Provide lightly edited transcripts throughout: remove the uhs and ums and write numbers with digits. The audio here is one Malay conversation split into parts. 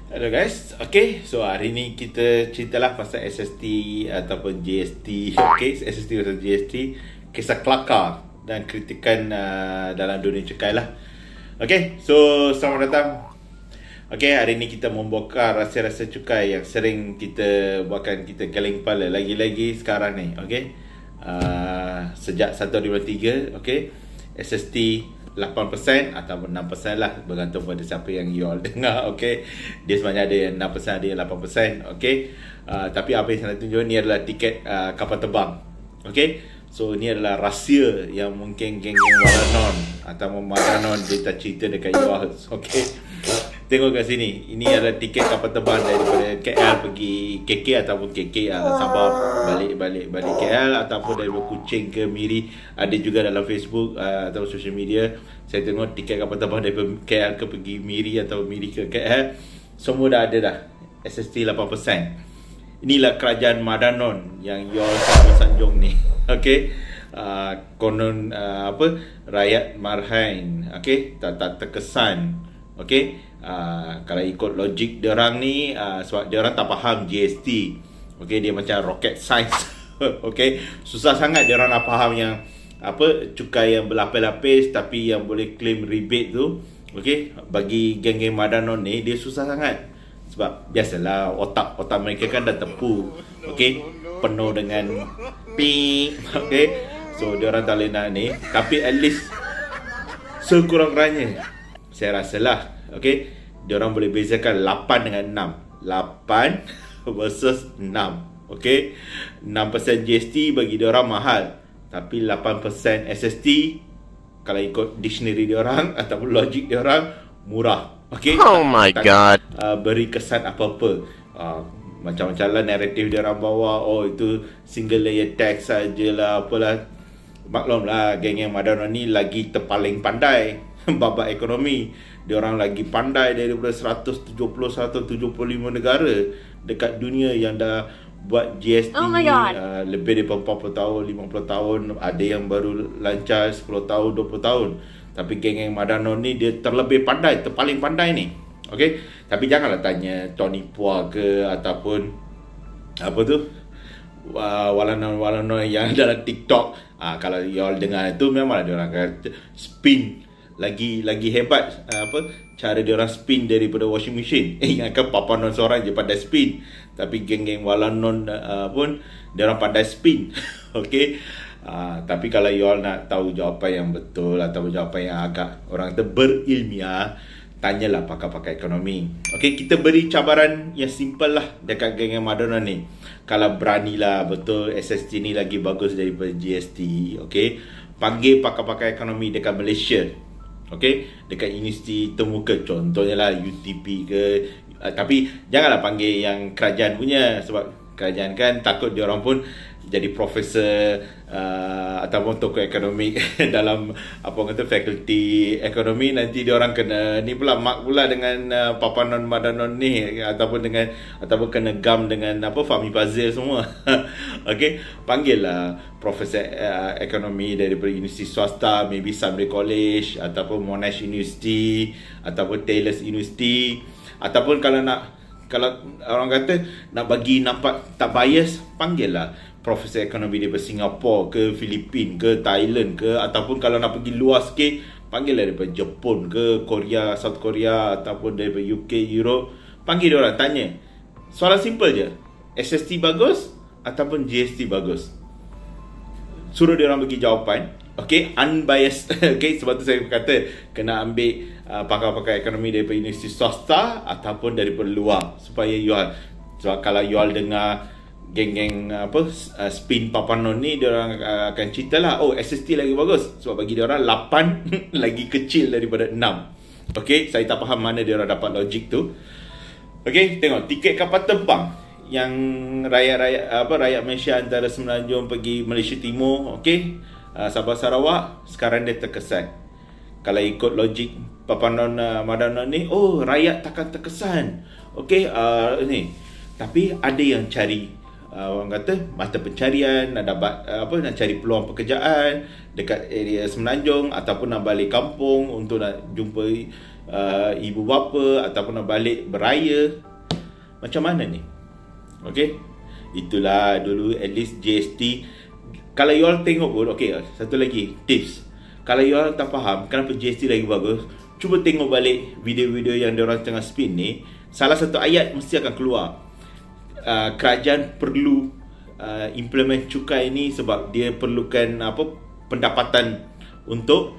Hello guys, okay, so hari ni kita ceritalah pasal SST ataupun GST, okay, SST atau GST, kisah kelakar dan kritikan dalam dunia cukai lah. Okay, so selamat datang. Okay, hari ni kita membongkar rahsia-rahsia cukai yang sering kita buatkan kita galing kepala, lagi-lagi sekarang ni, okay. Sejak 1.5.3, okay, SST 8% ataupun 6% lah, bergantung pada siapa yang you all dengar, okay. Dia sebenarnya ada yang 6%, ada yang 8%, okay. Tapi apa yang saya nak tunjuk ni adalah tiket kapal terbang, okay. So ni adalah rahsia yang mungkin geng-geng Walanon atau Madanon dia tak cerita dekat you all, okay. Tengok kat sini, ini adalah tiket kapal terbang daripada KL pergi KK ataupun KK Sabah balik KL, ataupun dari Kuching ke Miri. Ada juga dalam Facebook atau social media saya tengok tiket kapal terbang daripada KL ke pergi Miri atau Miri ke KL. Semua dah ada dah, SST 8%. Inilah kerajaan Madanon yang you all sanjung ni, okay. Konon rakyat marhain, okay, tak terkesan, okay. Kalau ikut logik diorang ni, sebab diorang tak faham GST, okay, dia macam rocket science. Okay, susah sangat diorang nak faham yang cukai yang berlapis-lapis tapi yang boleh claim rebate tu, okay. Bagi geng-geng Madanon ni dia susah sangat, sebab biasalah otak mereka kan dah tepu, okay, penuh dengan ping, okay. So diorang tak boleh nak ni, tapi at least sekurang-kurangnya saya rasalah, okay, diorang boleh bezakan 8 dengan 6. 8 versus 6, okay. 6% GST bagi diorang mahal, tapi 8% SST kalau ikut dictionary diorang ataupun logik diorang murah, okay. Oh my god. Beri kesan apa-apa, macam-macam lah naratif diorang bawa. Oh itu single layer tax sajalah, apalah. Maklum lah, geng-geng Madanon ni lagi terpaling pandai babak ekonomi. Diorang lagi pandai daripada 170-175 negara dekat dunia yang dah buat GST lebih daripada 40 tahun, 50 tahun. Ada yang baru lancar 10 tahun, 20 tahun. Tapi geng-geng Madanon ni dia terlebih pandai, terpaling pandai ni, okay. Tapi janganlah tanya Tony Pua ke ataupun apa tu, Walanon yang dalam TikTok. Kalau y'all dengar itu, memanglah diorang kata spin lagi hebat, cara diorang spin daripada washing machine. Ingatkan Papanon seorang je pandai spin, tapi geng-geng Walanon pun diorang pandai spin. Okay. Tapi kalau y'all nak tahu jawapan yang betul atau jawapan yang agak orang kata berilmiah, tanyalah pakar-pakar ekonomi. Okay, kita beri cabaran yang simple lah dekat geng-geng Madanon ni. Kalau beranilah betul SST ni lagi bagus daripada GST, okay, panggil pakar-pakar ekonomi dekat Malaysia, okay, dekat universiti termuka, contohnya lah UTP ke. Tapi janganlah panggil yang kerajaan punya, sebab kerajaan kan takut diorang pun jadi profesor ataupun tokoh ekonomi dalam apa kata fakulti ekonomi. Nanti diorang kena ni pula mak pula dengan Papanon Madanon ni, ataupun kena gam dengan Fahmi Fazil semua. Okay, panggillah profesor ekonomi daripada universiti swasta, maybe Sunday College ataupun Monash University ataupun Taylor's University. Ataupun kalau orang kata nak bagi nampak tak bias, panggillah profesor ekonomi daripada Singapura ke Filipina ke Thailand ke, ataupun kalau nak pergi luar sikit, panggillah daripada Jepun ke Korea, South Korea, ataupun daripada UK, Europe. Panggil diorang, tanya. Soalan simple je, SST bagus ataupun GST bagus? Suruh diorang bagi jawapan, okay, unbiased. Okay, sebab tu saya kata kena ambil pakar-pakar ekonomi daripada universiti swasta ataupun daripada luar, supaya you all, sebab kalau you all dengar geng-geng spin Papanon ni, diorang akan cerita lah, oh SST lagi bagus, sebab bagi diorang 8 lagi kecil daripada 6. Okay, saya tak faham mana diorang dapat logik tu. Okay, tengok tiket kapal terbang yang rakyat Malaysia antara Semenanjung pergi Malaysia Timur, okay, Sabah Sarawak, sekarang dia terkesan. Kalau ikut logik Papanon Madanon ni, oh rakyat takkan terkesan, okay, ni. Tapi ada yang cari orang kata mata pencarian, nak dapat nak cari peluang pekerjaan dekat area Semenanjung, ataupun nak balik kampung untuk nak jumpa ibu bapa ataupun nak balik beraya. Macam mana ni? Okay, itulah dulu at least GST. Kalau you all tengok pun, okay, satu lagi tips. Kalau you all tak faham kenapa GST lagi bagus, cuba tengok balik video-video yang diorang tengah spin ni. Salah satu ayat mesti akan keluar. Kerajaan perlu implement cukai ni sebab dia perlukan pendapatan untuk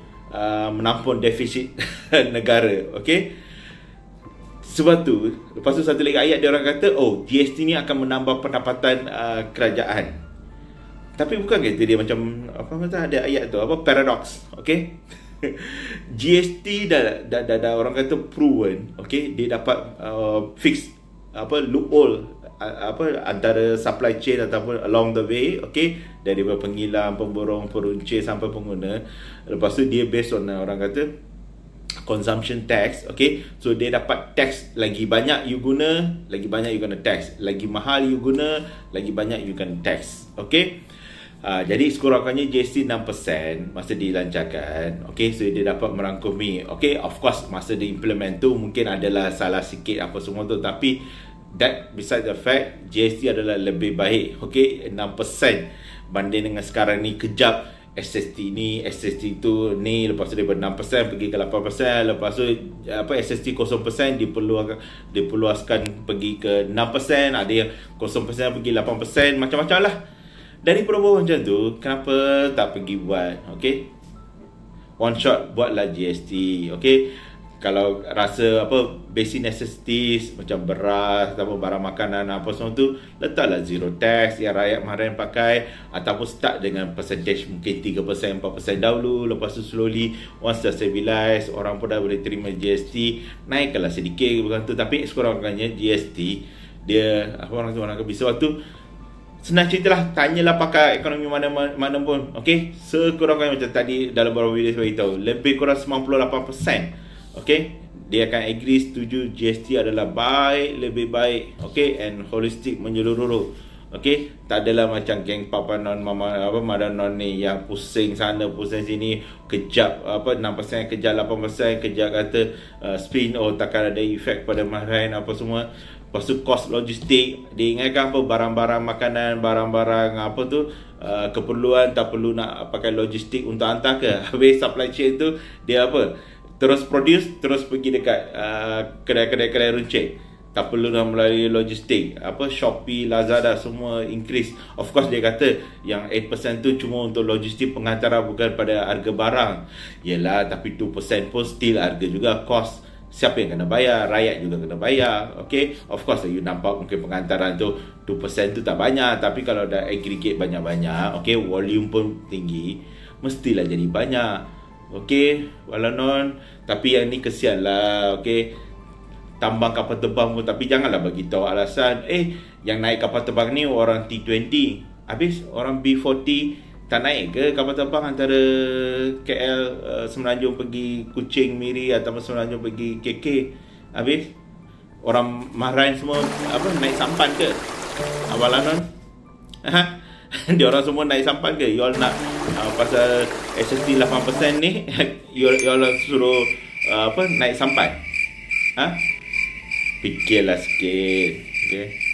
menampung defisit negara. Okay, sebab tu lepas tu satu lagi ayat dia orang kata, oh, GST ni akan menambah pendapatan kerajaan. Tapi bukan kata dia macam apa kata ada ayat tu paradox. Okay, GST dah orang kata proven. Okay, dia dapat fix loophole antara supply chain ataupun along the way. Okay, dari penghilang, pemborong, peruncit sampai pengguna. Lepas tu dia based on orang kata consumption tax. Okay, so dia dapat tax lagi banyak you guna, lagi banyak you kena tax. Lagi mahal you guna, lagi banyak you kena tax. Okay, jadi sekurang-kurangnya GST 6% masa dilancarkan. Okay, so dia dapat merangkumi. Okay, of course masa dia implement tu mungkin adalah salah sikit apa semua tu, tapi that beside the fact GST adalah lebih baik. Okay, 6% banding dengan sekarang ni kejap SST ni, SST tu ni, lepas tu daripada 6% pergi ke 8%, lepas tu SST 0% diperluaskan pergi ke 6%, ada yang 0% pergi 8%, macam-macam lah. Daripada bawah macam tu, kenapa tak pergi buat? Okay, one shot buatlah GST. Okay, kalau rasa basic necessities macam beras ataupun barang makanan apa semua tu, letaklah zero tax yang rakyat kemarin pakai, ataupun start dengan percentage mungkin 3%, 4% dahulu. Lepas tu slowly once dah stabilize, orang pun dah boleh terima GST, naikkanlah sedikit bukan tu. Tapi sekurang-kurangnya GST dia orang akan bisa. Sebab tu senang ceritalah, tanyalah pakar ekonomi mana pun. Okay, sekurang-kurangnya macam tadi dalam beberapa video saya beritahu, lebih kurang 98%. Okay, dia akan agree, setuju GST adalah baik, lebih baik. Okay, and holistic, menyeluruh. Okay, tak adalah macam geng papanon madanon ni yang pusing sana pusing sini, kejap 6%, kejap 8%, kejap kata spin, oh takkan ada efek pada marahin apa semua. Lepas tu cost logistik, dia ingatkan barang-barang makanan, barang-barang keperluan, tak perlu nak pakai logistik untuk hantar ke. Habis supply chain tu dia terus produce, terus pergi dekat kedai-kedai runcit, tak perlu dah melalui logistik. Shopee, Lazada semua increase. Of course dia kata yang 8% tu cuma untuk logistik pengantaran, bukan pada harga barang. Yelah, tapi 2% pun still harga juga, cost. Siapa yang kena bayar? Rakyat juga kena bayar. Okay, of course you nampak mungkin pengantaran tu 2% tu tak banyak, tapi kalau dah aggregate banyak-banyak, okay, volume pun tinggi, mestilah jadi banyak. Okay, walanon. Tapi yang ni kesian lah. Okay, tambang kapal terbang pun, tapi janganlah bagi tahu alasan yang naik kapal terbang ni orang T20, habis orang B40 tak naik ke kapal terbang antara KL Semenanjung pergi Kuching, Miri, atau Semenanjung pergi KK, habis orang Mahrain semua naik sampan ke walanon? Dia orang semua naik sampan ke? You all nak pasal SST 8% ni you all suruh naik sampan? Fikirlah sikit. Okay.